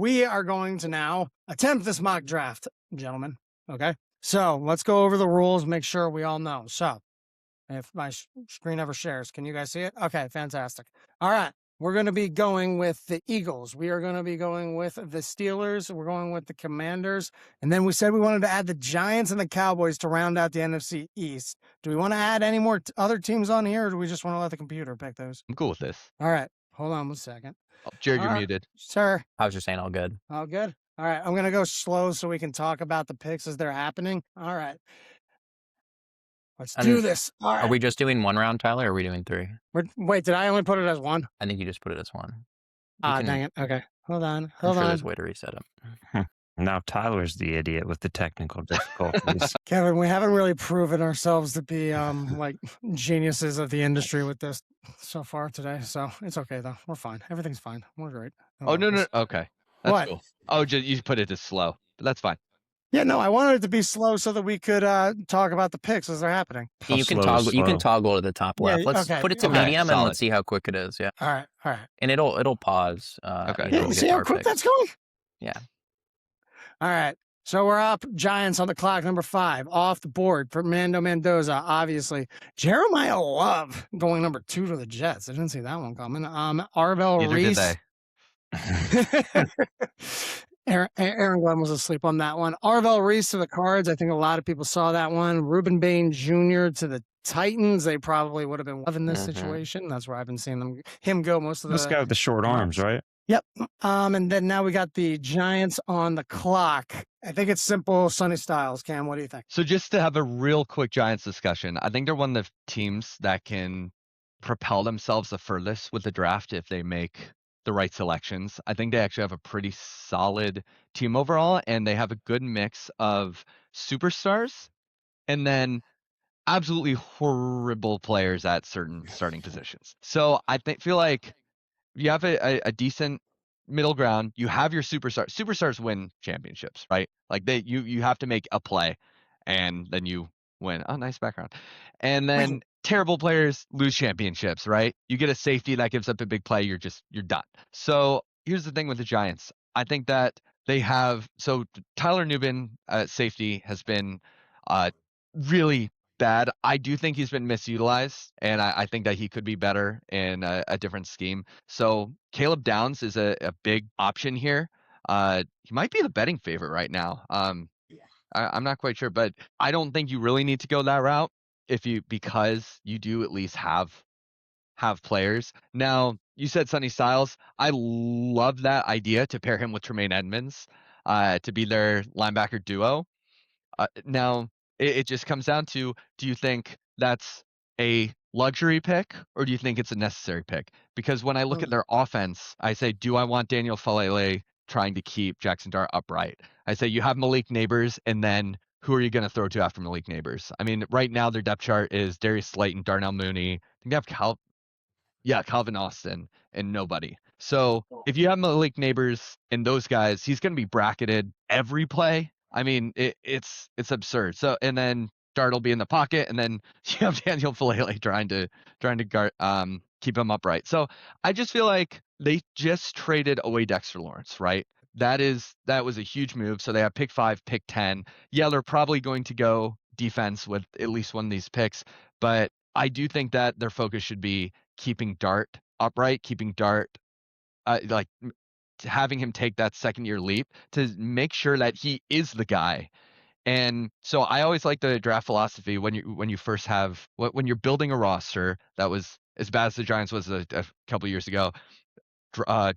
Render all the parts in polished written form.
we are going to now attempt this mock draft, gentlemen. Okay. So let's go over the rules, make sure we all know. So if my screen ever shares, can you guys see it? Okay, fantastic. All right. We're going to be going with the Eagles. We are going to be going with the Steelers. We're going with the Commanders. And then we said we wanted to add the Giants and the Cowboys to round out the NFC East. Do we want to add any more other teams on here, or do we just want to let the computer pick those? I'm cool with this. All right. Hold on 1 second. Oh, Jared, you're muted. Sir. I was just saying all good. All good? All right. I'm going to go slow so we can talk about the picks as they're happening. All right. Let's do this. All right. Are we just doing 1 round, Tyler, or are we doing 3? Wait, did I only put it as 1? I think you just put it as 1. Dang it. Okay. Hold on. I'm sure there's a way to reset it. Now Tyler's the idiot with the technical difficulties. Kevin, we haven't really proven ourselves to be like geniuses of the industry with this so far today. So it's okay though. We're fine. Everything's fine. We're great. Oh, no. Okay. That's what? Cool. Oh, you put it as slow, but that's fine. Yeah, no, I wanted it to be slow so that we could talk about the picks as they're happening. You can toggle to the top left. Let's put it to medium and let's see how quick it is. Yeah. All right. And it'll pause. Okay. Yeah, see how quick that's going? Yeah. All right. So we're up. Giants on the clock, number 5. Off the board, Fernando Mendoza, obviously. Jeremiah Love going number 2 to the Jets. I didn't see that one coming. Arvell Reese. Aaron Glenn was asleep on that one. Arvell Reese to the Cards. I think a lot of people saw that one. Reuben Bain Jr. to the Titans. They probably would have been loving this situation. That's where I've been seeing him go most of the. This guy with the short arms, right? Yep. And then now we got the Giants on the clock. I think it's simple. Sonny Styles. Cam, what do you think? So just to have a real quick Giants discussion, I think they're one of the teams that can propel themselves the furthest with the draft if they make the right selections. I think they actually have a pretty solid team overall, and they have a good mix of superstars and then absolutely horrible players at certain starting positions. So I feel like you have a decent middle ground. You have your superstars. Superstars win championships, right? Like you have to make a play, and then you win. Oh, nice background. And then terrible players lose championships, right? You get a safety that gives up a big play, you're done. So here's the thing with the Giants. I think that they have Tyler Nubin safety has been really bad. I do think he's been misutilized, and I think that he could be better in a different scheme. So Caleb Downs is a big option here. He might be the betting favorite right now. I'm not quite sure, but I don't think you really need to go that route because you do at least have players. Now, you said Sonny Styles. I love that idea to pair him with Tremaine Edmonds to be their linebacker duo. Now, it just comes down to, do you think that's a luxury pick or do you think it's a necessary pick? Because when I look at their offense, I say, do I want Daniel Falele trying to keep Jackson Dart upright? I say you have Malik Neighbors, and then who are you going to throw to after Malik Neighbors? I mean, right now their depth chart is Darius Slayton, Darnell Mooney. I think they have Calvin Austin, and nobody. So if you have Malik Neighbors and those guys, he's going to be bracketed every play. I mean, it's absurd. So, and then Dart will be in the pocket, and then you have Daniel Falele trying to guard, keep him upright. So I just feel like they just traded away Dexter Lawrence, right? That was a huge move. So they have pick 5, pick 10. Yeah, they're probably going to go defense with at least one of these picks, but I do think that their focus should be keeping Dart upright, keeping Dart having him take that second-year leap to make sure that he is the guy. And so I always like the draft philosophy when you're building a roster that was as bad as the Giants was a couple years ago.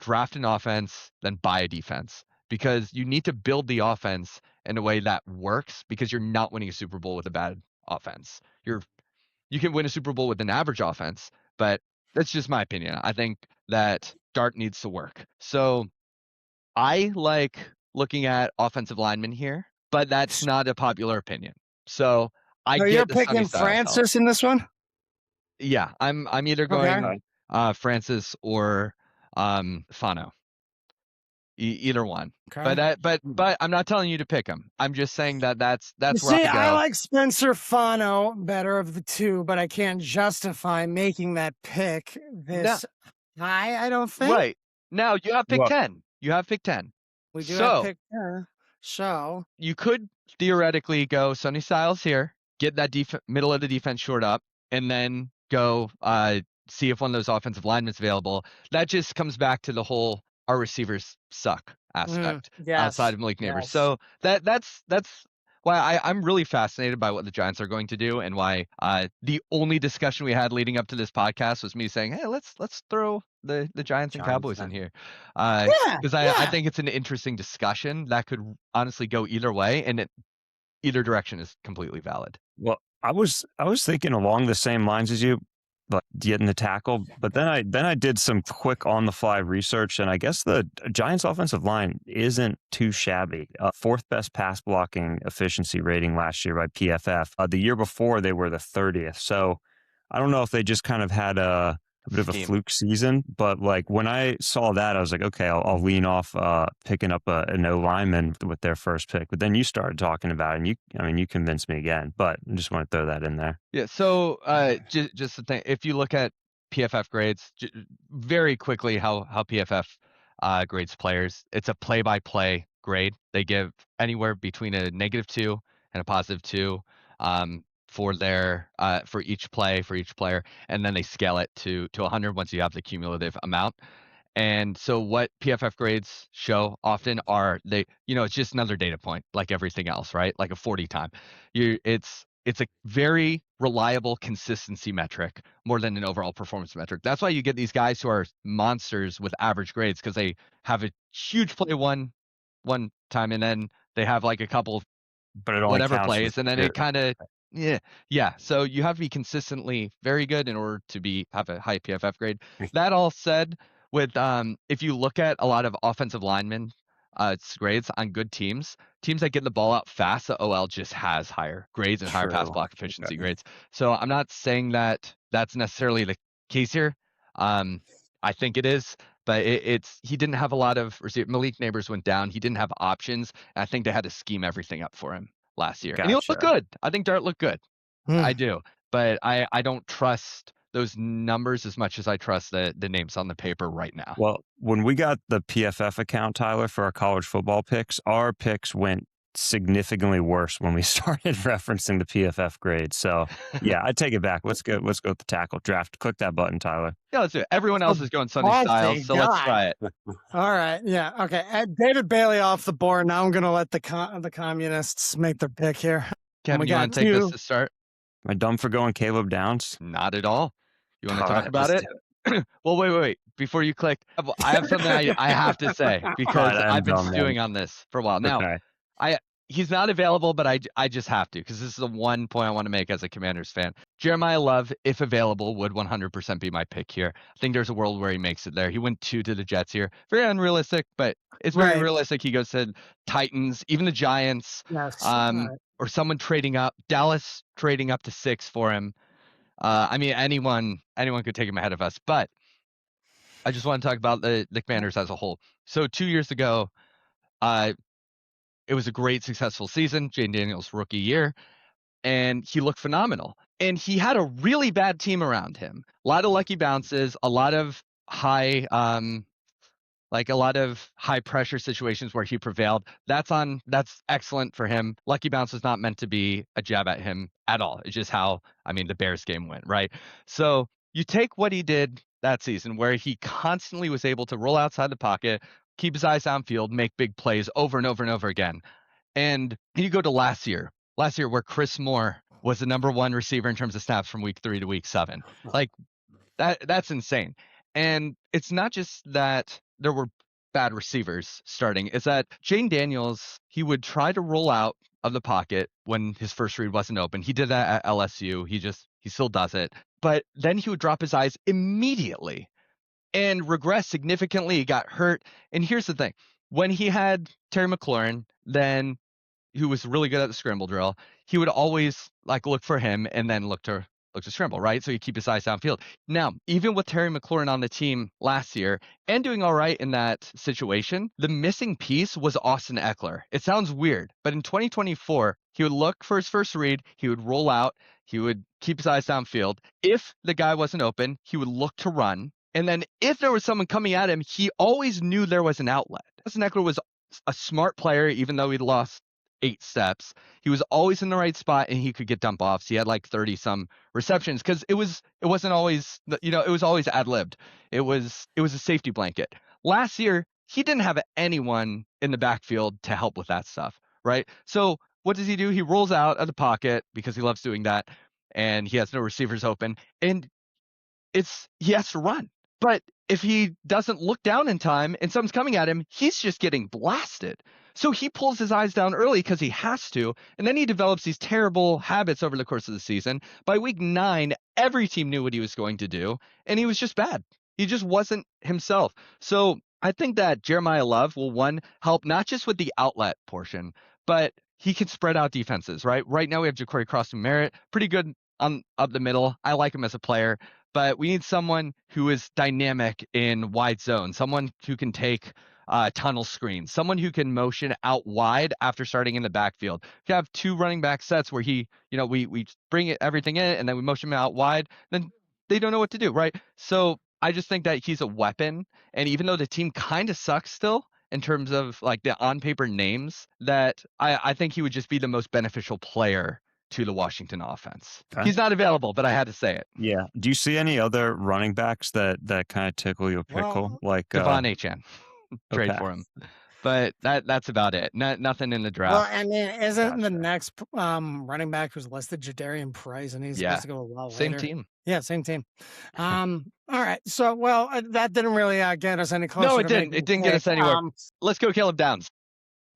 Draft an offense, then buy a defense, because you need to build the offense in a way that works, because you're not winning a Super Bowl with a bad offense. You can win a Super Bowl with an average offense, but that's just my opinion. I think that Dart needs to work. So I like looking at offensive linemen here, but that's not a popular opinion. So you're picking Francis in this one? Yeah, I'm either going Francis or Fano. Either one. Okay. But I'm not telling you to pick him. I'm just saying that's where I like Spencer Fano better of the two, but I can't justify making that pick this high, I don't think. Right. Now you have pick 10. You have pick 10. We do have pick here. So you could theoretically go Sonny Styles here, get that middle of the defense short up, and then go see if one of those offensive linemen's available. That just comes back to the whole our receivers suck aspect outside of Malik Neighbors. So that's why I'm really fascinated by what the Giants are going to do, and why the only discussion we had leading up to this podcast was me saying, hey, let's throw the Giants and Cowboys in here. Because I think it's an interesting discussion that could honestly go either way, and either direction is completely valid. Well, I was thinking along the same lines as you, like getting the tackle, but then I did some quick on the fly research, and I guess the Giants offensive line isn't too shabby. Fourth best pass blocking efficiency rating last year by PFF. The year before they were the 30th. So I don't know if they just kind of had a bit of a fluke season, but like when I saw that, I was like, okay, I'll lean off picking up a no lineman with their first pick. But then you started talking about it, and you convinced me again. But I just want to throw that in there. Yeah. So just the thing, if you look at PFF grades, very quickly how PFF grades players, it's a play-by-play grade. They give anywhere between a -2 and a +2. For their for each play for each player, and then they scale it to 100 once you have the cumulative amount. And so what PFF grades show often are it's just another data point like everything else, right? Like a 40 time. It's a very reliable consistency metric more than an overall performance metric. That's why you get these guys who are monsters with average grades, because they have a huge play one time, and then they have like a couple but it only whatever plays, and then it kind of yeah. So you have to be consistently very good in order to have a high PFF grade. That all said, with if you look at a lot of offensive linemen grades on good teams that get the ball out fast, the OL just has higher grades and higher pass block efficiency grades. So I'm not saying that that's necessarily the case here. I think it is, but he didn't have a lot of Malik Neighbors went down. He didn't have options, and I think they had to scheme everything up for him last year. Gotcha. And he looked good. I think Dart looked good. I do. But I don't trust those numbers as much as I trust the names on the paper right now. Well, when we got the PFF account, Tyler, for our college football picks, our picks went significantly worse when we started referencing the PFF grade. So yeah, I take it back. Let's go with the tackle draft. Click that button, Tyler. Yeah, let's do it. Everyone else is going Sonny Styles, so let's try it. All right. Yeah. Okay. David Bailey off the board. Now I'm going to let the communists make their pick here. Kevin, you want to take this to start? Am I dumb for going Caleb Downs? Not at all. You want to talk about it? Well, wait. Before you click, I have something I have to say, because I've been stewing on this for a while. Now, he's not available, but I just have to, because this is the one point I want to make as a Commanders fan. Jeremiah Love, if available, would 100% be my pick here. I think there's a world where he makes it there. He went 2 to the Jets here. Very unrealistic, but it's very realistic. He goes to Titans, even the Giants, or someone trading up. Dallas trading up to 6 for him. I mean, anyone could take him ahead of us, but I just want to talk about the Commanders as a whole. So 2 years ago, it was a great, successful season, Jane Daniels' rookie year, and he looked phenomenal. And he had a really bad team around him. A lot of lucky bounces, a lot of high pressure situations where he prevailed. That's excellent for him. Lucky bounce was not meant to be a jab at him at all. It's just how, the Bears game went, right? So you take what he did that season, where he constantly was able to roll outside the pocket, keep his eyes downfield, make big plays over and over and over again. And you go to last year where Chris Moore was the number 1 receiver in terms of snaps from week 3 to week 7. Like that's insane. And it's not just that there were bad receivers starting. It's that Jane Daniels, he would try to roll out of the pocket when his first read wasn't open. He did that at LSU. He still does it. But then he would drop his eyes immediately and regress significantly. He got hurt. And here's the thing. When he had Terry McLaurin, then who was really good at the scramble drill, he would always look for him and then look to scramble, right? So you keep his eyes downfield. Now, even with Terry McLaurin on the team last year and doing all right in that situation, the missing piece was Austin Eckler. It sounds weird, but in 2024, he would look for his first read, he would roll out, he would keep his eyes downfield. If the guy wasn't open, he would look to run. And then if there was someone coming at him, he always knew there was an outlet. Austin Eckler was a smart player, even though he lost 8 steps. He was always in the right spot and he could get dump offs. He had like 30 some receptions because it wasn't always, it was always ad-libbed. It was a safety blanket. Last year, he didn't have anyone in the backfield to help with that stuff, right? So what does he do? He rolls out of the pocket because he loves doing that, and he has no receivers open, and he has to run. But if he doesn't look down in time and someone's coming at him, he's just getting blasted. So he pulls his eyes down early because he has to, and then he develops these terrible habits over the course of the season. By week 9, every team knew what he was going to do, and he was just bad. He just wasn't himself. So I think that Jeremiah Love will, one, help not just with the outlet portion, but he can spread out defenses, right? Right now we have Ja'Cory Cross-Merritt, pretty good up the middle. I like him as a player, but we need someone who is dynamic in wide zone, someone who can take tunnel screens, someone who can motion out wide after starting in the backfield. You have 2 running back sets where we bring everything in and then we motion him out wide, then they don't know what to do, right? So I just think that he's a weapon, and even though the team kind of sucks still in terms of like the on paper names, that I think he would just be the most beneficial player to the Washington offense. Okay. He's not available, but I had to say it. Yeah. Do you see any other running backs that kind of tickle your pickle? Like Devon Achane. Trade for him. But that's about it. Nothing in the draft. Well, I mean, isn't the next running back who's listed Jadarian Price, and he's supposed to go a lot later? Same team. Yeah, same team. All right. So, well, that didn't really get us any closer. No, it didn't. It didn't get us anywhere. Let's go Caleb Downs.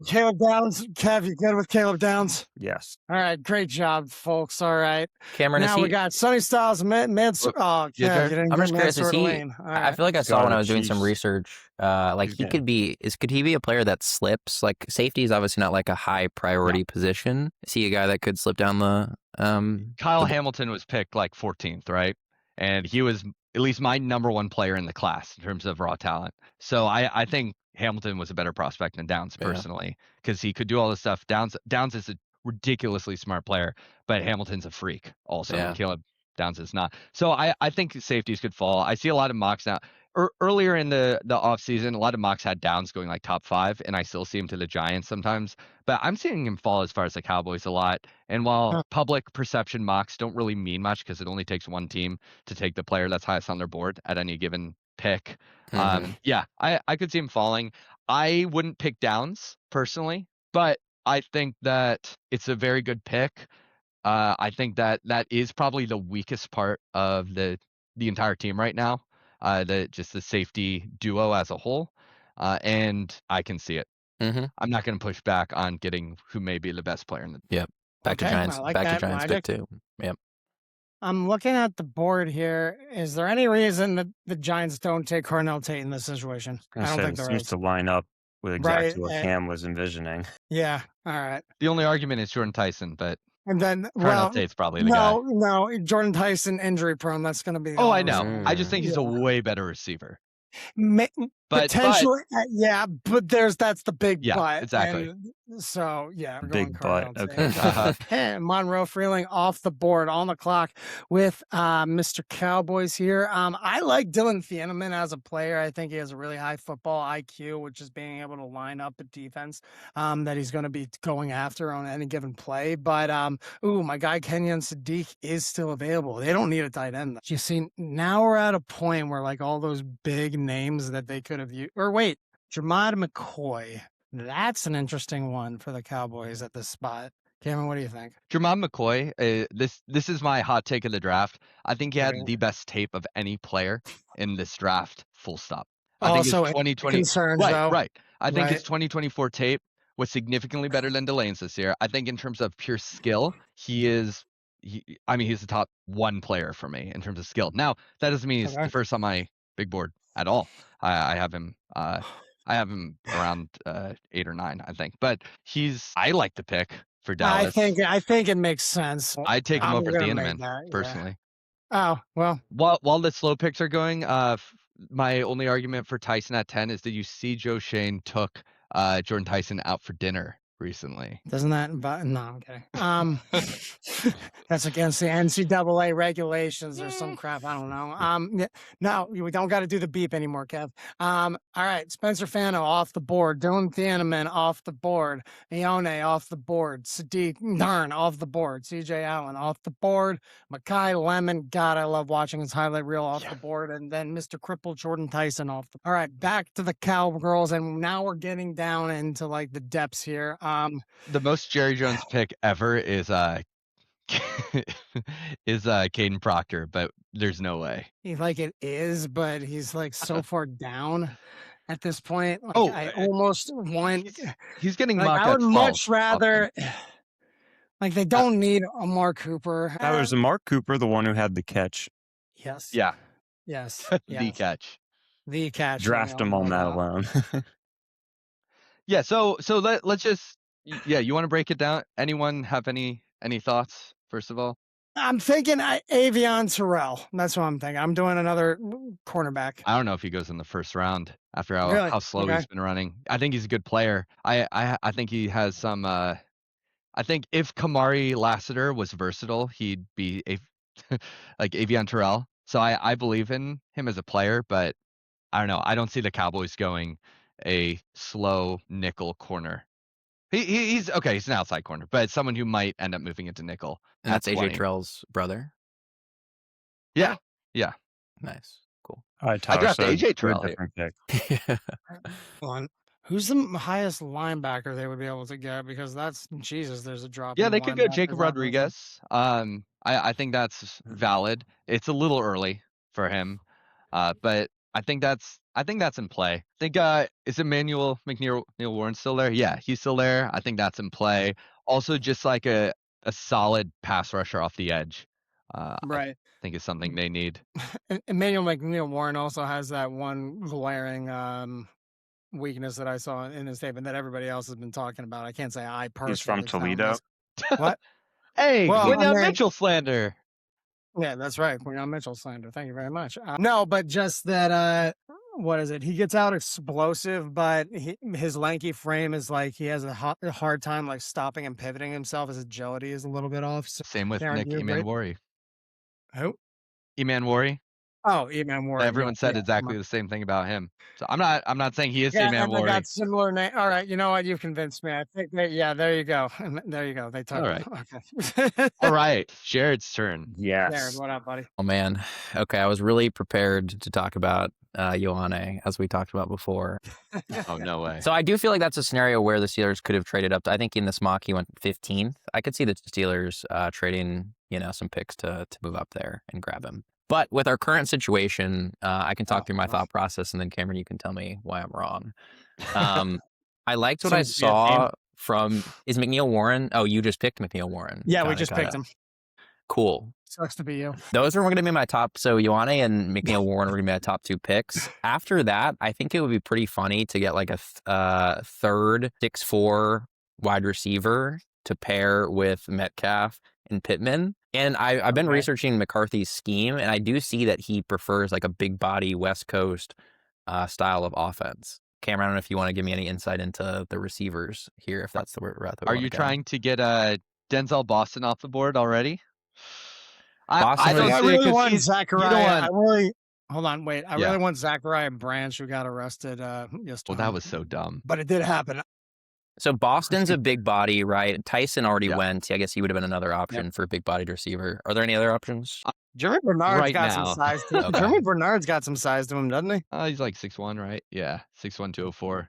Caleb Downs. Kev, you good with Caleb Downs? Yes. All right. Great job, folks. All right. Cameron, now we got Sonny Styles, Mansour. Oh, yeah. I'm just curious. Is he? Right. I feel like I saw when I was doing some research. Like he could be. Could he be a player that slips? Like safety is obviously not like a high priority position. Is he a guy that could slip down the? Kyle Hamilton was picked like 14th, right? And he was at least my number 1 player in the class in terms of raw talent. So I think Hamilton was a better prospect than Downs personally, because he could do all this stuff. Downs is a ridiculously smart player, but Hamilton's a freak also. And Caleb Downs is not. So I think safeties could fall. I see a lot of mocks now. Earlier in the offseason, a lot of mocks had Downs going like top 5, and I still see him to the Giants sometimes. But I'm seeing him fall as far as the Cowboys a lot. And while public perception mocks don't really mean much because it only takes one team to take the player that's highest on their board at any given pick, I could see him falling. I wouldn't pick Downs personally, but I think that it's a very good pick. I think that is probably the weakest part of the entire team right now. The safety duo as a whole, and I can see it. I'm not going to push back on getting who may be the best player in the. Yep. Back to Giants. Like back to Giants pick too. Yep. I'm looking at the board here. Is there any reason that the Giants don't take Cornell Tate in this situation? I don't think there seems to line up with exactly what Cam was envisioning. Yeah. All right. The only argument is Jordan Tyson, but. And then, Cornell Tate's probably the guy. No, Jordan Tyson injury prone. That's going to be. I know. I just think he's a way better receiver. Potentially, but that's the big but. Exactly. And so we're big but. Okay. And Monroe Freeling off the board on the clock with Mr. Cowboys here. I like Dylan Thieneman as a player. I think he has a really high football IQ, which is being able to line up a defense that he's going to be going after on any given play. But my guy Kenyon Sadiq is still available. They don't need a tight end. You see, now we're at a point where like all those big names that they could have used. Or wait, Jermod McCoy. That's an interesting one for the Cowboys at this spot. Cameron, what do you think? Jermod McCoy, this is my hot take of the draft. I think he had the best tape of any player in this draft, full stop. I think his 2020 concerns, right. I think his 2024 tape was significantly better than Delane's this year. I think in terms of pure skill, he's the top 1 player for me in terms of skill. Now, that doesn't mean he's the first on my big board at all. I have him around 8 or 9, I think. But I like the pick for Dallas. I think it makes sense. I'd take him over Thieneman personally. Oh, well. While the slow picks are going, my only argument for Tyson at 10 is, did you see Joe Shane took Jordan Tyson out for dinner recently. Doesn't that invite? No, I'm kidding. That's against the NCAA regulations or some crap. I don't know. No, we don't got to do the beep anymore, Kev. All right, Spencer Fano off the board. Dylan Thieneman off the board. Ione off the board. Sadiq Narn off the board. CJ Allen off the board. Makai Lemon, God, I love watching his highlight reel off the board. And then Mr. Cripple Jordan Tyson off the. All right, back to the Cowgirls, and now we're getting down into like the depths here. The most Jerry Jones pick ever is Caden Proctor, but there's no way. Like it is, but he's like so far down at this point. Like I Oh, almost want. He's getting Like mocked I at would 12 much rather. often. Like they don't need a Mark Cooper. Now there's a Mark Cooper, the one who had the catch. Yes. Yeah, Yes. the yes. catch. The catch. Draft him on that alone. Yeah, so let's just you want to break it down? Anyone have any thoughts first of all? I'm thinking Avion Terrell. That's what I'm thinking. I'm doing another cornerback. I don't know if he goes in the first round after Really? how slow Okay. he's been running. I think he's a good player. I think he has some. I think if Kamari Lassiter was versatile, he'd be like Avion Terrell. So I believe in him as a player, but I don't know. I don't see the Cowboys going a slow nickel corner. He's okay. He's an outside corner, but someone who might end up moving into nickel. And that's at AJ 20. Terrell's brother. Yeah, yeah. Nice, cool. All right, Tyler, I drafted so AJ do a Terrell here. different pick. Who's the highest linebacker they would be able to get? Because that's Jesus. There's a drop. Yeah, in they could go linebackers Jacob on this one. Rodriguez. I think that's valid. It's a little early for him, but I think that's in play. I think is Emmanuel McNeil Warren still there? Yeah, he's still there. I think that's in play. Also, just like a solid pass rusher off the edge. Right. I think is something they need. Emmanuel McNeil Warren also has that one glaring weakness that I saw in his statement that everybody else has been talking about. I can't say I personally. He's from found Toledo. this. What? Hey, Well, Quinyon I mean- Mitchell slander. Yeah, that's right. Quinyon Mitchell slander. Thank you very much. No, but just that. What is it? He gets out explosive, but his lanky frame is like he has a hard time like stopping and pivoting himself. His agility is a little bit off. So Same with Darren, Nick you agree? Emanwari. Who? Emanwari. Oh, Eman Warren. Everyone said yeah, exactly the same thing about him. So I'm not saying he is Yeah, Eman and they Warren. got similar name. All right, you know what? You've convinced me. I think that. Yeah, there you go. There you go. They took. All right. Okay. All right, Jared's turn. Jared, Yes. what up, buddy? Oh man. Okay, I was really prepared to talk about Ioane, as we talked about before. Oh no way. So I do feel like that's a scenario where the Steelers could have traded up. I think in this mock he went 15th. I could see the Steelers trading, some picks to move up there and grab him. But with our current situation, I can talk through my thought process, and then Cameron, you can tell me why I'm wrong. I liked what I saw from is McNeil Warren. Oh, you just picked McNeil Warren. Yeah, Got we it, just got picked it. him. Cool. Sucks to be you. Those are going to be my top. So Ioane and McNeil Warren are going to be my top 2 picks. After that, I think it would be pretty funny to get like a third 6'4" wide receiver to pair with Metcalf and Pittman. And I've been researching McCarthy's scheme, and I do see that he prefers like a big body West Coast style of offense. Cameron, I don't know if you want to give me any insight into the receivers here, if that's the route. Are you trying to get Denzel Boston off the board already? Boston I don't I see it really 'cause want he's- you don't Zachariah. want- Hold on, wait. I really want Zachariah Branch, who got arrested yesterday. Well, that was so dumb. But it did happen. So Boston's a big body, right? Tyson already Yeah. went. I guess he would have been another option for a big bodied receiver. Are there any other options? Jeremy Bernard's Right got now. some size to him. Okay. Jeremy Bernard's got some size to him, doesn't he? He's like 6'1", right? Yeah, 6'1", 204.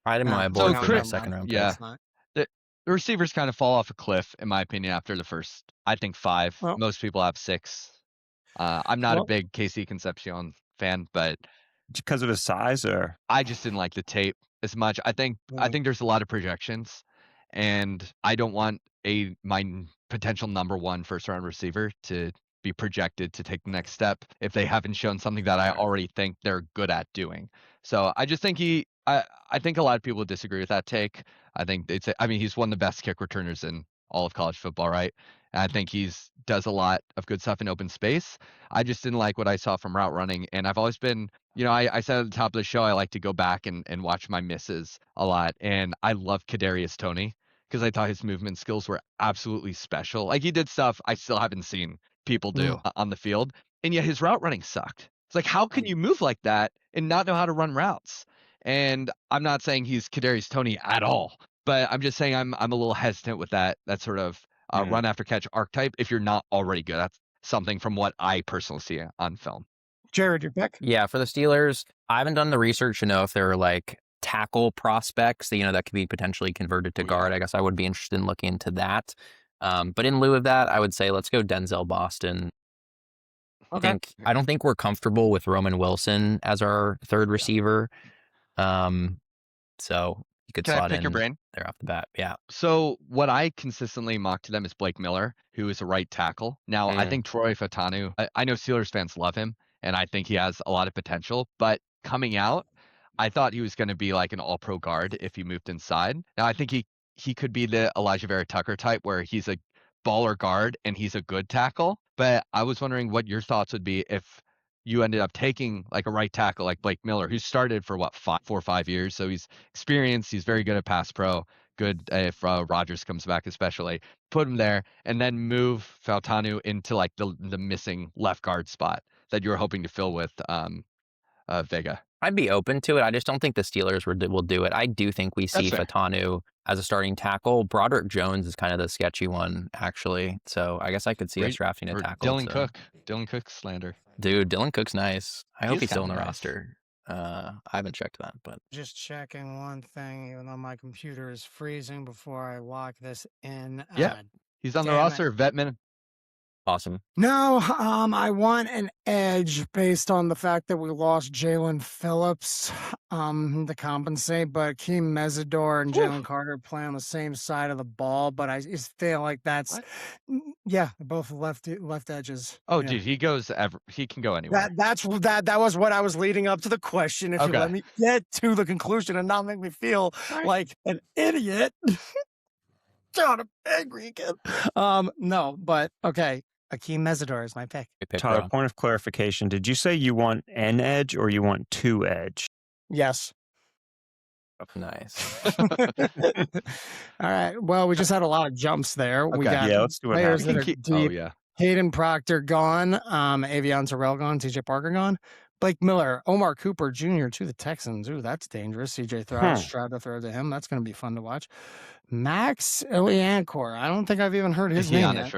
I had him on my So board for my Chris- second round yeah. pick. It's not. The receivers kind of fall off a cliff, in my opinion, after the first, I think 5. Well- Most people have 6. I'm not a Well- big KC Concepcion fan, but Because of his size, or I just didn't like the tape as much. I think there's a lot of projections, and I don't want my potential number 1 first round receiver to be projected to take the next step if they haven't shown something that I already think they're good at doing. So I just think I think a lot of people disagree with that take. I think he's one of the best kick returners in all of college football, right? And I think does a lot of good stuff in open space. I just didn't like what I saw from route running, and I've always been, I said at the top of the show I like to go back and watch my misses a lot, and I love Kadarius Toney. because I thought his movement skills were absolutely special. Like he did stuff I still haven't seen people do on the field, and yet his route running sucked. It's like, how can you move like that and not know how to run routes? And I'm not saying he's Kadarius Toney at all, but I'm just saying I'm a little hesitant with that sort of run after catch archetype if you're not already good. That's something from what I personally see on film. Jared, your pick? Yeah, for the Steelers, I haven't done the research to know if they're like tackle prospects that, that could be potentially converted to guard. I guess I would be interested in looking into that. But in lieu of that, I would say let's go Denzel Boston. Okay. I don't think we're comfortable with Roman Wilson as our third receiver. So you could Can I slot pick in your brain? there off the bat. Yeah. So what I consistently mock to them is Blake Miller, who is a right tackle. Now, I think Troy Fautanu, I know Steelers fans love him, and I think he has a lot of potential. But coming out, I thought he was going to be like an all-pro guard if he moved inside. Now, I think he could be the Elijah Vera Tucker type where he's a baller guard and he's a good tackle. But I was wondering what your thoughts would be if you ended up taking like a right tackle like Blake Miller, who started for 4 or 5 years. So he's experienced. He's very good at pass pro. Good if Rodgers comes back, especially. Put him there and then move Fautanu into like the missing left guard spot that you were hoping to fill with Vega. I'd be open to it. I just don't think the Steelers will do it. I do think we see Fautanu as a starting tackle. Broderick Jones is kind of the sketchy one, actually. So I guess I could see us drafting a tackle. Dylan Cook slander. Dude, Dylan Cook's nice. I hope he's still in the roster. I haven't checked that, but just checking one thing, even though my computer is freezing before I lock this in. Yeah, he's on the roster. Vetman. Awesome. No, I want an edge based on the fact that we lost Jalen Phillips to compensate, but Akeem Mesidor and Jalen Carter play on the same side of the ball, but I just feel like that's both left edges. Oh, dude, he can go anywhere. That was what I was leading up to the question. If you let me get to the conclusion and not make me feel like an idiot. God, I'm angry again. No, but okay. Akeem Mesidor is my pick. Tyler, point of clarification. Did you say you want an edge or you want two edge? Yes. Nice. All right. Well, we just had a lot of jumps there. Okay. We got let's do what players that happens. are deep. Hayden Proctor gone. Avion Terrell gone. TJ Parker gone. Blake Miller, Omar Cooper Jr. to the Texans. Ooh, that's dangerous. CJ Stroud to throw to him. That's going to be fun to watch. Max Iliankor. I don't think I've even heard his name yet.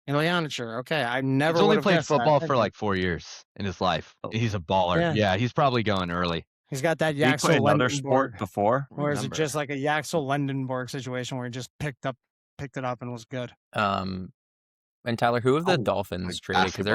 Iliankor. Okay, I never. He's only played football for like 4 years in his life. He's a baller. Yeah, he's probably going early. He's got that Yaxel played another sport before. Or is it just like a Yaxel Lendenborg situation where he just picked it up and was good? And Tyler, who have the Dolphins traded? Because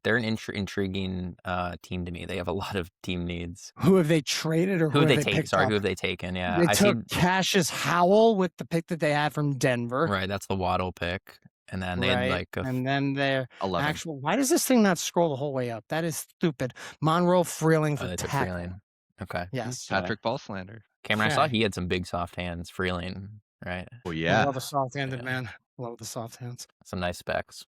they're an intriguing team to me. They have a lot of team needs. Who have they traded or who have they taken? Sorry, who have they taken? Yeah, they took Cassius Howell with the pick that they had from Denver. Right, that's the Waddle pick. And then they had like and then their actual. Why does this thing not scroll the whole way up? That is stupid. Monroe Freeling for tackle. Freeling. Okay. Yes. Patrick Ballslander. Cameron, I saw he had some big soft hands. Freeling, right? Oh yeah. I love a soft-handed man. Love the soft hands. Some nice specs.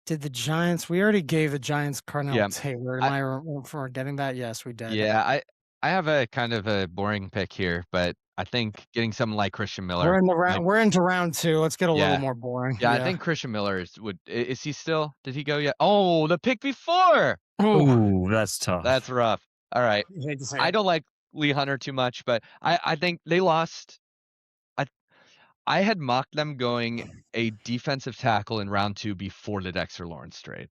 Did the Giants? We already gave the Giants Carnell Taylor. Am I forgetting that? Yes, we did. Yeah, I have a kind of a boring pick here, but I think getting someone like Christian Miller. We're into round 2. Let's get a little more boring. Yeah, I think Christian Miller is he still? Did he go yet? Oh, the pick before. Ooh, that's tough. That's rough. All right. I don't like Lee Hunter too much, but I think they lost. I had mocked them going a defensive tackle in round 2 before the Dexter Lawrence trade.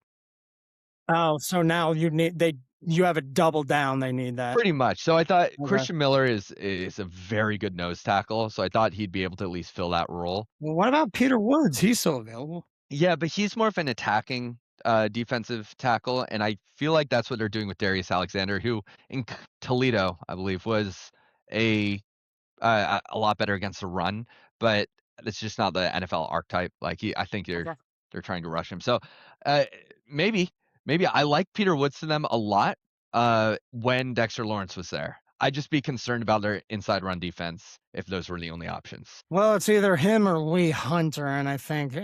Oh, so now you have a double down. They need that pretty much. So I thought Christian Miller is a very good nose tackle. So I thought he'd be able to at least fill that role. Well, what about Peter Woods? He's still available. Yeah, but he's more of an attacking defensive tackle, and I feel like that's what they're doing with Darius Alexander, who in Toledo, I believe, was a lot better against the run, but it's just not the NFL archetype. Like I think they're trying to rush him. So maybe I like Peter Woods to them a lot when Dexter Lawrence was there. I'd just be concerned about their inside run defense if those were the only options. Well, it's either him or Lee Hunter, and I think, if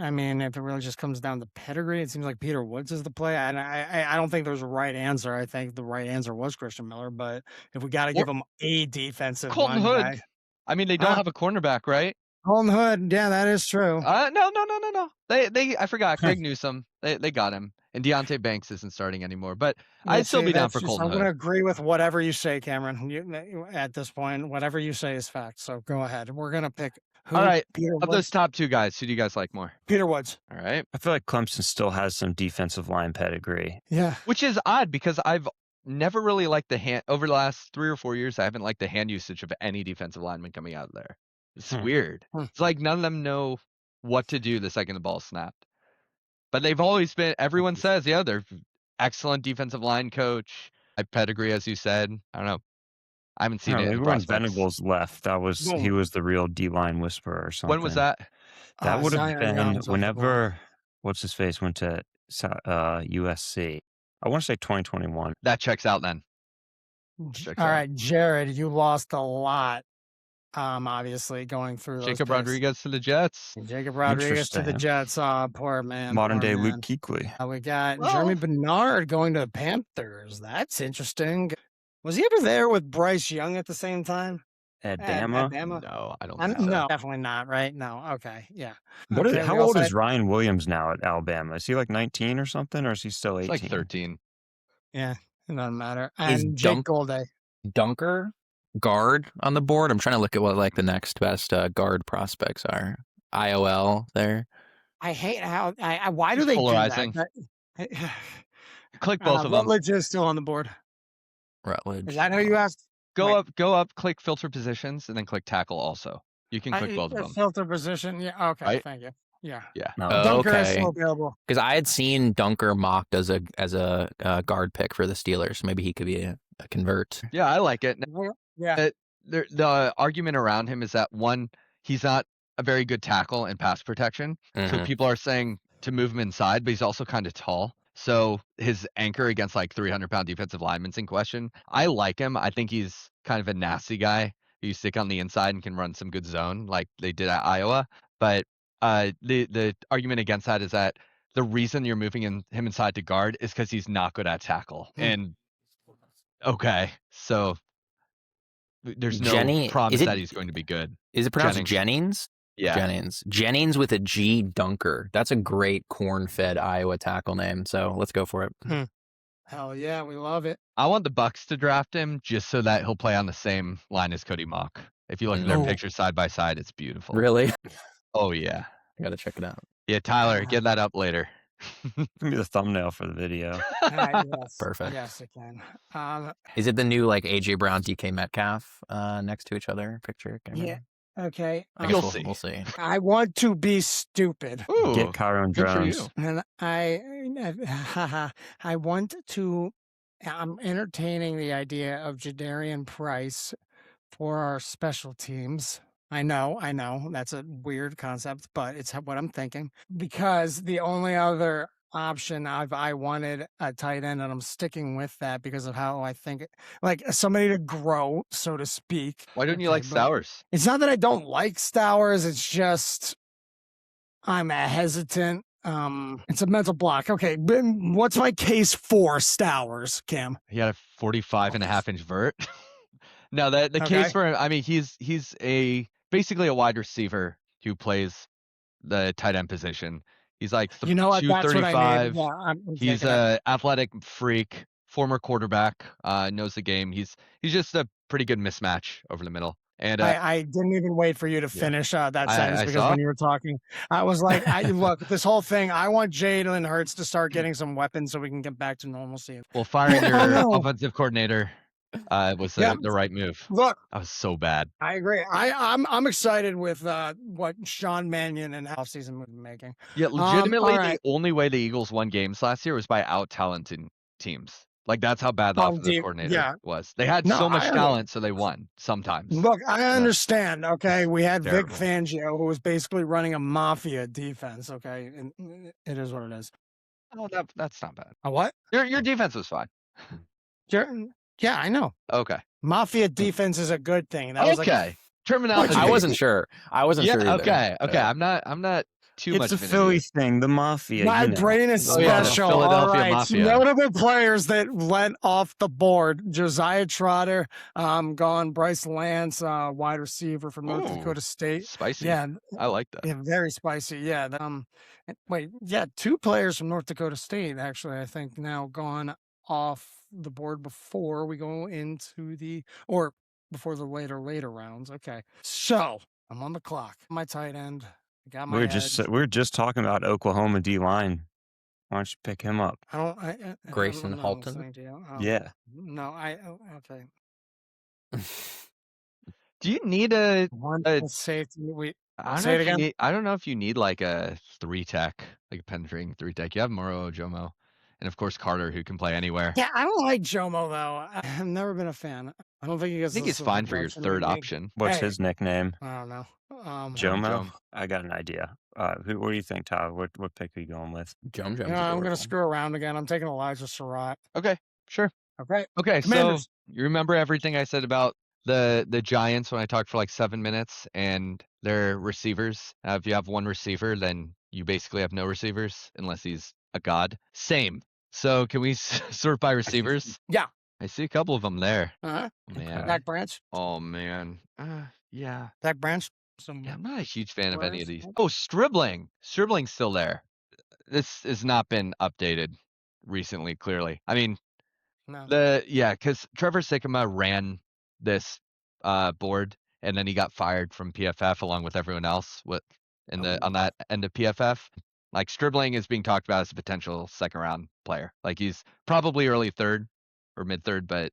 it really just comes down to pedigree, it seems like Peter Woods is the play. And I don't think there's a right answer. I think the right answer was Christian Miller, but if we got to give him a defensive Colton Hood. guy, I mean, they don't have a cornerback, right? Holden Hood. Yeah, that is true. No. I forgot Greg Newsome. They got him, and Deontay Banks isn't starting anymore. But I'd still be down for Colton I'm Hood. going to agree with whatever you say, Cameron. At this point, whatever you say is fact. So go ahead. We're going to pick who. All right. Peter Of those top two guys, who do you guys like more? Peter Woods. All right. I feel like Clemson still has some defensive line pedigree. Yeah. Which is odd because I've never really liked the hand over the last 3 or 4 years. I haven't liked the hand usage of any defensive lineman coming out of there. It's weird. It's like none of them know what to do the second the ball snapped. But they've always been, everyone says, yeah, they're excellent defensive line coach. Pedigree, as you said. I don't know. I haven't seen it in Maybe the when prospects. Venables left, he was the real D-line whisperer or something. When was that? That would have Zion been Young's whenever, what's his face, went to USC. I want to say 2021. That checks out then. All right, Jared, you lost a lot. Obviously going through those Jacob picks. Rodriguez to the Jets. Jacob Rodriguez to the Interesting. Jets. Poor man. Modern poor day man. Luke Kuechly. We got Well- Jeremy Bernard going to the Panthers. That's interesting. Was he ever there with Bryce Young at the same time? At At Bama. Bama? No, I don't think so. No, definitely not, right? No. Okay. Yeah. What Okay, how we old also is had- Ryan Williams now at Alabama? Is he like 19 or something, or is he still 18? It's like 13. Yeah, it doesn't matter. Is And Jake Dunk- Golday. Dunker guard on the board. I'm trying to look at what like the next best guard prospects are. IOL there. I hate how. Why do It's they polarizing. do that? Click both of them. Rutledge is still on the board. Rutledge. Is that who you asked? Go Wait. up, click filter positions, and then click tackle also. You can click both of them. Filter position. Yeah. Okay. Right? Thank you. Yeah. No. Dunker is Okay. still available. Because I had seen Dunker mocked as a guard pick for the Steelers. Maybe he could be a convert. Yeah, I like it. Yeah. The argument around him is that one, he's not a very good tackle in pass protection. So Mhm. people are saying to move him inside, but he's also kind of tall. So his anchor against like 300-pound defensive linemen's in question. I like him. I think he's kind of a nasty guy who you stick on the inside and can run some good zone like they did at Iowa. But the argument against that is that the reason you're moving him inside to guard is because he's not good at tackle. And okay, so there's no promise that he's going to be good. Is it pronounced Jennings? Yeah. Jennings with a G, Dunker. That's a great corn-fed Iowa tackle name. So let's go for it. Hell yeah, we love it. I want the Bucks to draft him just so that he'll play on the same line as Cody Mock. If you look at their No. pictures side by side, it's beautiful. Really? Oh yeah. I gotta check it out. Yeah, Tyler, get that up later. It's gonna be the thumbnail for the video. Yes. Perfect. Yes, it can. Is it the new like AJ Brown, DK Metcalf next to each other picture? Cameron? Yeah. Okay. I guess You'll we'll, see. We'll see. I want to be stupid. Ooh, Get Kyron good for Jones. you. And I want to. I'm entertaining the idea of Jadarian Price for our special teams. I know that's a weird concept, but it's what I'm thinking because the only other option I wanted a tight end, and I'm sticking with that because of how I think like somebody to grow, so to speak. Why don't you Okay, like but Stowers? It's not that I don't like Stowers. It's just I'm hesitant. It's a mental block. Okay, but what's my case for Stowers, Cam? He had a 45.5-inch vert. No, the Okay. case for him, I mean, he's basically a wide receiver who plays the tight end position. He's like You know what? That's what I 235. need. Yeah, I'm He's taking it. a athletic freak, former quarterback, knows the game. He's just a pretty good mismatch over the middle. And I didn't even wait for you to finish that sentence I because saw. when you were talking, I was like, look, this whole thing, I want Jalen Hurts to start getting some weapons so we can get back to normalcy. well, firing your No. offensive coordinator was Yeah. the right move. Look, That was so bad. I agree. I'm excited with what Sean Mannion and offseason was making. Yeah, legitimately, all right. the only way the Eagles won games last year was by out-talenting teams. Like, that's how bad the offensive coordinator yeah. was. They had No, so much I- talent, so they won sometimes. Look, I understand. Okay, we had Terrible. Vic Fangio, who was basically running a mafia defense. Okay, and it is what it is. Oh, that's not bad. A what? Your defense was fine. Yeah, I know. Okay. Mafia defense is a good thing. That was like Okay. Terminology. I wasn't sure. I wasn't Yeah. sure. Either. Okay. I'm not too It's much a of an Philly idiot. thing, the mafia. My You know. brain is Oh, yeah, the special. All Philadelphia right. Mafia. Notable players that went off the board: Josiah Trotter, gone. Bryce Lance, wide receiver from North Ooh, Dakota State. spicy. Yeah, I like that. yeah, very spicy. Yeah. Wait, yeah, 2 players from North Dakota State actually. I think now gone off the board before we go into before the later rounds. Okay, so I'm on the clock. My tight end. I got my edge. We were just talking about Oklahoma D line. Why don't you pick him up? I don't. Grayson I'm not Halton? listening to you. Yeah. No, okay. Do you need a One Uh, safety. I don't Say know it if you again? need. I don't know if you need like a 3-tech, like a penetrating 3-tech. You have Moro Jomo, and of course Carter, who can play anywhere. Yeah, I don't like Jomo though. I've never been a fan. I don't think he I gets think this he's fine for your production we third need. option. What's Hey, his nickname? I don't know. Jomo? Jome. I got an idea. What do you think, Tyler? What pick are you going with? Jum's I'm gonna adorable. screw around again. I'm taking Elijah Surratt. Okay, sure. Okay. Okay, so Commanders. you remember everything I said about the Giants when I talked for like 7 minutes and their receivers? If you have one receiver, then you basically have no receivers unless he's a god. Same. So can we sort by receivers? Yeah. I see a couple of them there. Uh-huh. Oh, man. Dak Branch. Oh man. Yeah. Dak Branch. Some Yeah, I'm not a huge fan of any of players. these. Oh, Stribling. Stribling's still there. This has not been updated recently, clearly. I mean, No. because Trevor Sycamore ran this board and then he got fired from PFF along with everyone else on that end of PFF. Like Stribling is being talked about as a potential second round player. Like he's probably early third or mid third, but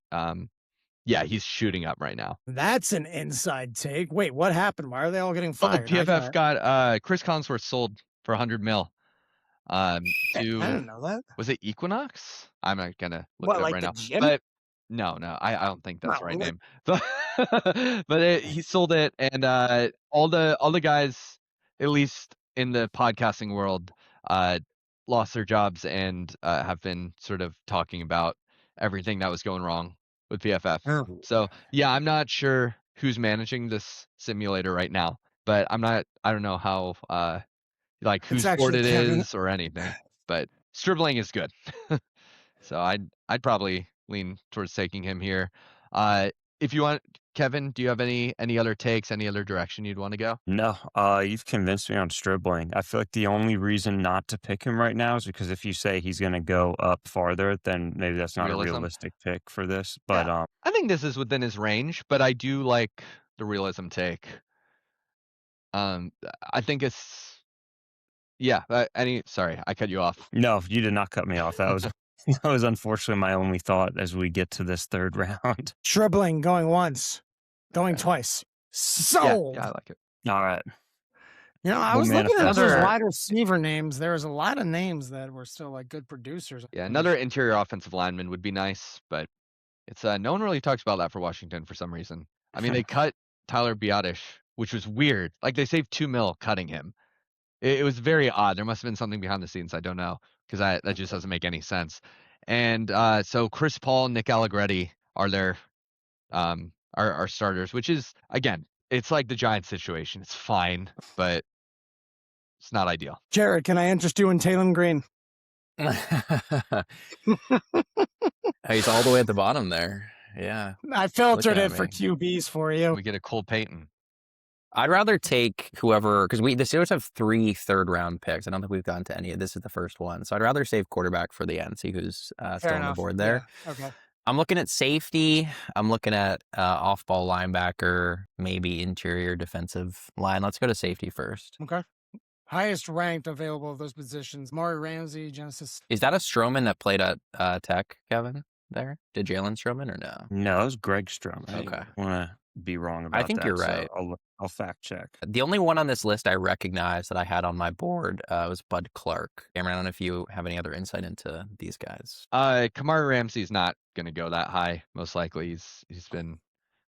yeah, he's shooting up right now. That's an inside take. Wait, what happened? Why are they all getting Oh, fired? PFF got Chris Collinsworth sold for $100 million. I To didn't know that. was it Equinox? I'm not gonna look What, it up like right the now. gym? But no, I don't think that's the right No. name. But he sold it, and all the guys, at least in the podcasting world, lost their jobs and have been sort of talking about everything that was going wrong with PFF. Oh. So yeah, I'm not sure who's managing this simulator right now, but I don't know how like whose board actually it Kevin. is or anything. But Stribling is good. So I'd probably lean towards taking him here. If you want, Kevin, do you have any other takes, any other direction you'd want to go? No, you've convinced me on Stribling. I feel like the only reason not to pick him right now is because if you say he's going to go up farther, then maybe that's not Realism? a realistic pick for this. But Yeah. I think this is within his range, but I do like the realism take. I think it's yeah. Sorry, I cut you off. no, you did not cut me off. That was that was unfortunately my only thought as we get to this third round. Dribbling going once, going Okay. twice. Yeah, Sold. I like it. All right. You know, I We'll was looking at those manifest. wide receiver names. There was a lot of names that were still like good producers. Yeah, another interior offensive lineman would be nice, but it's no one really talks about that for Washington for some reason. I mean, they cut Tyler Biadasz, which was weird. Like they saved $2 million cutting him. It was very odd. There must have been something behind the scenes. I don't know because that just doesn't make any sense. And so Chris Paul, Nick Allegretti are their are starters, which is again, it's like the Giants situation. It's fine, but it's not ideal. Jared, can I interest you in Taylor Green? He's all the way at the bottom there. Yeah. I filtered Look it at for me. QBs for you. We get a Cole Payton. I'd rather take whoever, because the Steelers have 3 third-round picks. I don't think we've gotten to any. This is the first one. So I'd rather save quarterback for the end, see who's still on the board there. Yeah. Okay. I'm looking at safety. I'm looking at off-ball linebacker, maybe interior defensive line. Let's go to safety first. Okay. Highest ranked available of those positions: Maury Ramsey, Genesis. Is that a Stroman that played at Tech, Kevin, there? Did Jalen Stroman or no? No, it was Greg Strom. Okay. I want to be wrong about that. I think you're right. I'll fact check. The only one on this list I recognize that I had on my board was Bud Clark. Cameron, I don't know if you have any other insight into these guys. Kamari Ramsey's not going to go that high. Most likely, he's been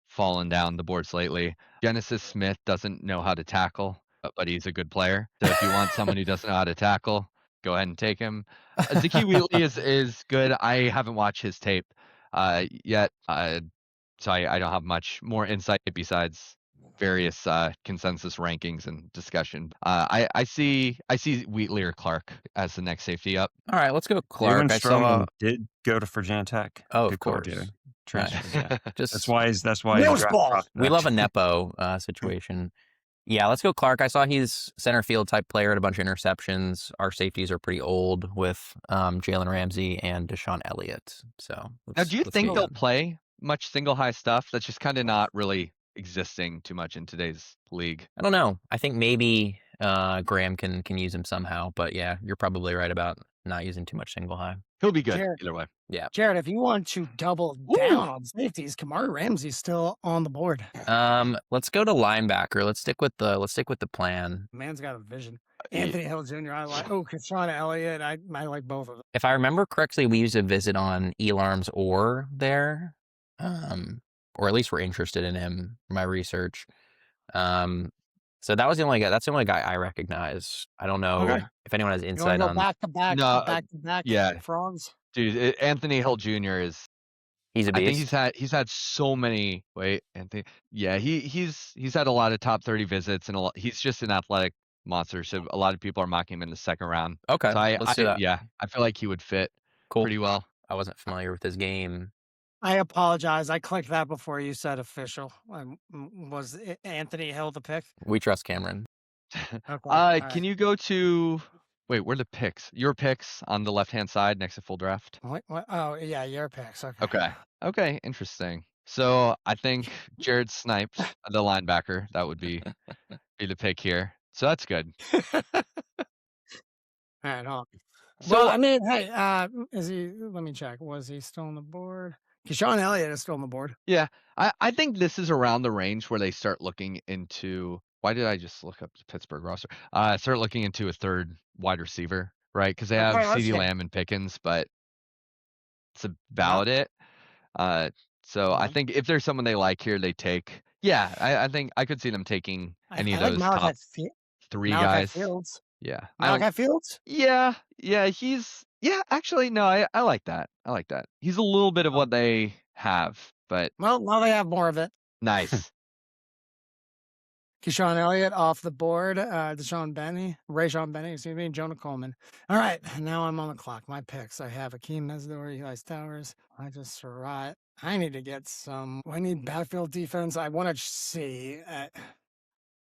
falling down the boards lately. Genesis Smith doesn't know how to tackle, but he's a good player. So if you want someone who doesn't know how to tackle, go ahead and take him. Zaki Wheatley is good. I haven't watched his tape yet, so I don't have much more insight besides various consensus rankings and discussion. I see Wheatley or Clark as the next safety up. All right, let's go Clark. Even I saw. Stroman did go to Virginia Tech. Oh, of Good call, course. Jerry. Right. Transfer, yeah. Just That's why he's Nose draft ball. prospect. we love a nepo situation. Yeah, let's go Clark. I saw he's center field type player, had a bunch of interceptions. Our safeties are pretty old with Jalen Ramsey and Deshaun Elliott. So Now, do you think see they'll him. play much single high stuff? That's just kind of not really existing too much in today's league. I don't know. I think maybe Graham can use him somehow, but yeah, you're probably right about not using too much single high. He'll be good Jared. either way. Yeah. Jared, if you want to double down on safeties, Kamari Ramsey's still on the board. Let's go to linebacker. Let's stick with the plan. Man's got a vision. Anthony Hill Jr. I like. Oh, Kashawn Elliott. I like both of them. If I remember correctly, we used a visit on Elarm's or there, or at least we're interested in him. My research. So that was the only guy. That's the only guy I recognize. I don't know Okay. if anyone has You want to insight go on. back to back, No, back to back? yeah. Frogs. Dude, Anthony Hill Jr. is. He's a I beast. think he's had so many. Wait, Anthony. Yeah, he's had a lot of top 30 visits and he's just an athletic monster. So a lot of people are mocking him in the second round. Okay, So let's do that. Yeah, I feel like he would fit Cool. pretty well. I wasn't familiar with his game. I apologize. I clicked that before you said official. Was Anthony Hill the pick? We trust Cameron. Okay. Can you go to? Wait, where are the picks? Your picks on the left-hand side next to full draft. What? Oh, yeah, your picks. Okay. Okay, interesting. So I think Jared Snipes, the linebacker, that would be the pick here. So that's good. All right. Hold on. So Well, I mean, hey, is he? Let me check. Was he still on the board? Kashawn Elliott is still on the board. yeah, I think this is around the range where they start looking into. Why did I just look up the Pittsburgh roster? Start looking into a third wide receiver, right? Because they have Okay, let's CeeDee see. Lamb and Pickens, but it's about it. So I think if there's someone they like here, they take. Yeah, I think I could see them taking any of like those Malachi top three Malachi guys. Fields. Yeah, Malachi Fields. Yeah, he's actually no, I like that. I like that. He's a little bit of what they have, but Well, now they have more of it. nice. Keyshawn Elliott off the board. Rayshon Benny, excuse me, Jonah Coleman. All right, now I'm on the clock. My picks. I have Akeem Mesidor, Eli Towers. I need to get some. I need backfield defense. I want to see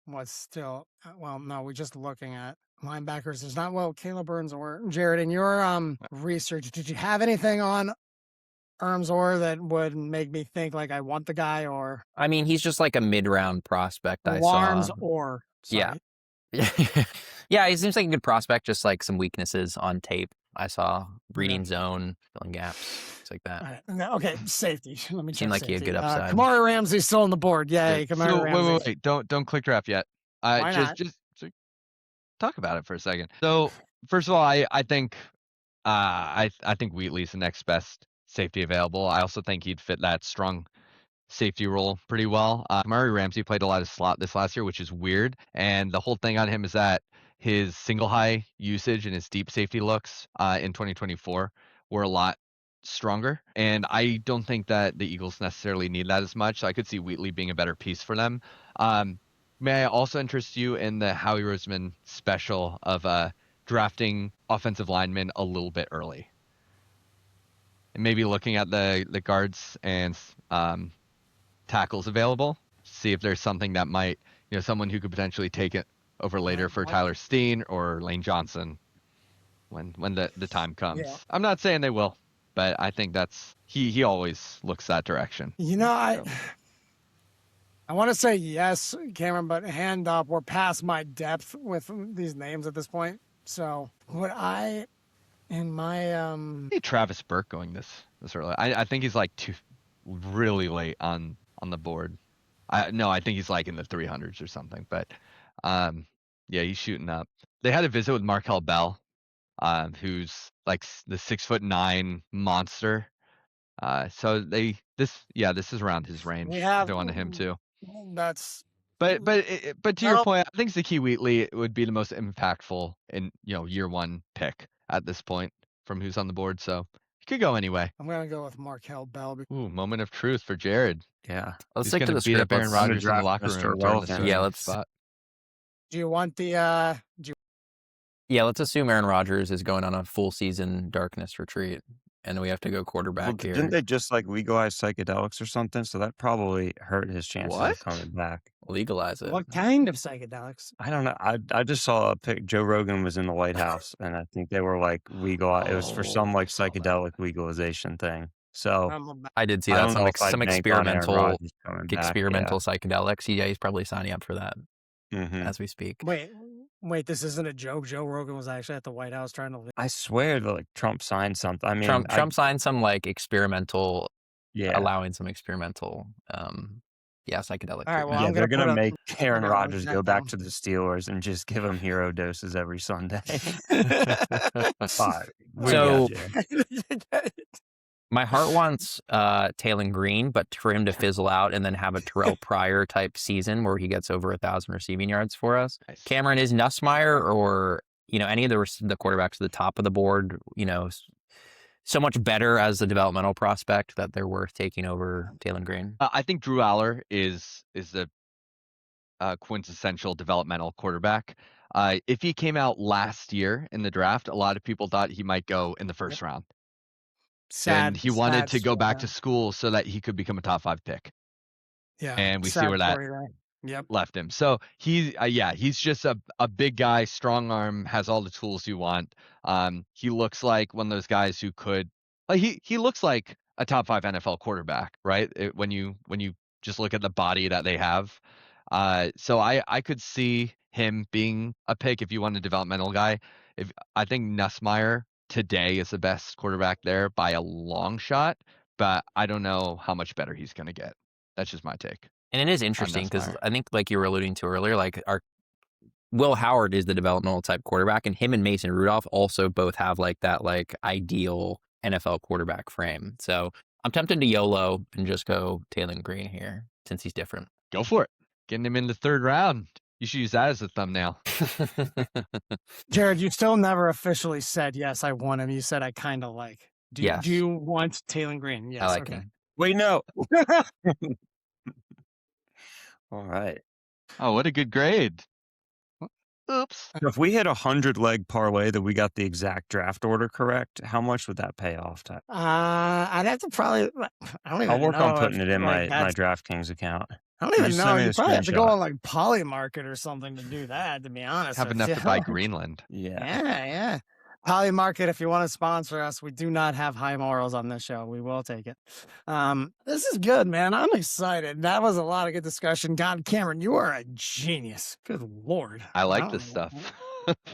what's still. Well, no, we're just looking at linebackers. There's not Caleb Burns or Jared. In your research, did you have anything on Or that would make me think like I want the guy, or I mean, he's just like a mid-round prospect. I Arms saw. or Yeah. Yeah, he seems like a good prospect. Just like some weaknesses on tape. I saw reading zone, filling gaps, things like that. All right. Now, okay, safety. Let me check. Seemed like he had good upside. Kamari Ramsey's still on the board. Yay, So, Kamari Ramsey. wait, don't click draft yet. Why not? Just talk about it for a second. So first of all, I think I think Wheatley's the next best safety available. I also think he'd fit that strong safety role pretty well. Kamari Ramsey played a lot of slot this last year, which is weird. And the whole thing on him is that his single high usage and his deep safety looks in 2024 were a lot stronger. And I don't think that the Eagles necessarily need that as much. So I could see Wheatley being a better piece for them. May I also interest you in the Howie Roseman special of drafting offensive linemen a little bit early? And maybe looking at the guards and tackles available, see if there's something that might, someone who could potentially take it over later for Tyler Steen or Lane Johnson when the time comes. Yeah. I'm not saying they will, but I think that's he always looks that direction. I want to say yes, Cameron, but hand up, we're past my depth with these names at this point. So would I, in my Hey, Travis Burke going this early. I think he's like really late on the board. I think he's like in the 300s or something. But yeah, he's shooting up. They had a visit with Markel Bell, who's like the 6'9" monster. So this is around his range. They wanted him too. That's. But to your point, I think Zakee Wheatley would be the most impactful in year one pick at this point from who's on the board. So He could go anyway. I'm gonna go with Markel Bell. Ooh, moment of truth for Jared. Yeah. Let's He's stick to gonna the beat script. up Aaron Let's- Rodgers in the draft locker Mr. room during the Relevant. starting Yeah, let's- spot. Do you want the? Yeah, let's assume Aaron Rodgers is going on a full season darkness retreat, and we have to go quarterback Well, here. didn't they just like legalize psychedelics or something? So that probably hurt his chances What? of coming back. Legalize it. What kind of psychedelics? I don't know. I just saw a pic. Joe Rogan was in the White House, and I think they were like legal. It was for some Oh, like I saw that. psychedelic legalization thing. So I did see I that. don't Some know if I'd some bank on Aaron experimental Rodgers coming back, experimental psychedelics. Yeah, he's probably signing up for that yeah. Mhm. as we speak. Wait, this isn't a joke. Joe Rogan was actually at the White House trying to. I swear that like Trump signed something. I mean, Trump signed some like experimental, yeah, allowing some experimental, psychedelic. All right, well, treatment. I'm they're gonna gonna put make Aaron gonna write Rodgers that go back down. to the Steelers and just give him hero doses every Sunday. Fine. We So- got you. My heart wants Taylor Green, but for him to fizzle out and then have a Terrell Pryor type season where he gets over 1,000 receiving yards for us. Nice. Cameron, is Nussmeier or any of the quarterbacks at the top of the board, so much better as the developmental prospect that they're worth taking over Taylor Green? I think Drew Aller is the quintessential developmental quarterback. If he came out last year in the draft, a lot of people thought he might go in the first round. Sad. And he wanted sad to go back to story. school so that he could become a top 5 pick. Yeah. And we see sad where that story there. Yep. left him. So he's just a big guy, strong arm, has all the tools you want. He looks like one of those guys who could, like, he looks like a top 5 NFL quarterback, right? When you just look at the body that they have. So I could see him being a pick if you want a developmental guy. I think Nussmeier today is the best quarterback there by a long shot, but I don't know how much better he's going to get. That's just my take. And it is interesting because Nussmeier. I think, like you were alluding to earlier, like our Will Howard is the developmental type quarterback, and him and Mason Rudolph also both have like that like ideal NFL quarterback frame. So I'm tempted to YOLO and just go Taylor Green here since he's different. Go for it. Getting him in the 3rd round. You should use that as a thumbnail. Jared, you still never officially said yes. I want him. You said I kind of like. Do Yes. you want Taylor Green? Yes. I like okay. him. Wait, no. All right. Oh, what a good grade. Oops. If we hit 100-leg parlay that we got the exact draft order correct, how much would that pay off? I'd have to probably. I don't even. I'll work know on putting if, it in like, my that's- DraftKings account. I don't even Just know. send me You a probably have to go screenshot. on like Polymarket or something to do that. To be honest, Have with enough you. to buy Greenland. Yeah. Yeah. Polymarket, if you want to sponsor us, we do not have high morals on this show. We will take it. This is good, man. I'm excited. That was a lot of good discussion. God, Cameron, you are a genius. Good Lord. I like don't this know. stuff.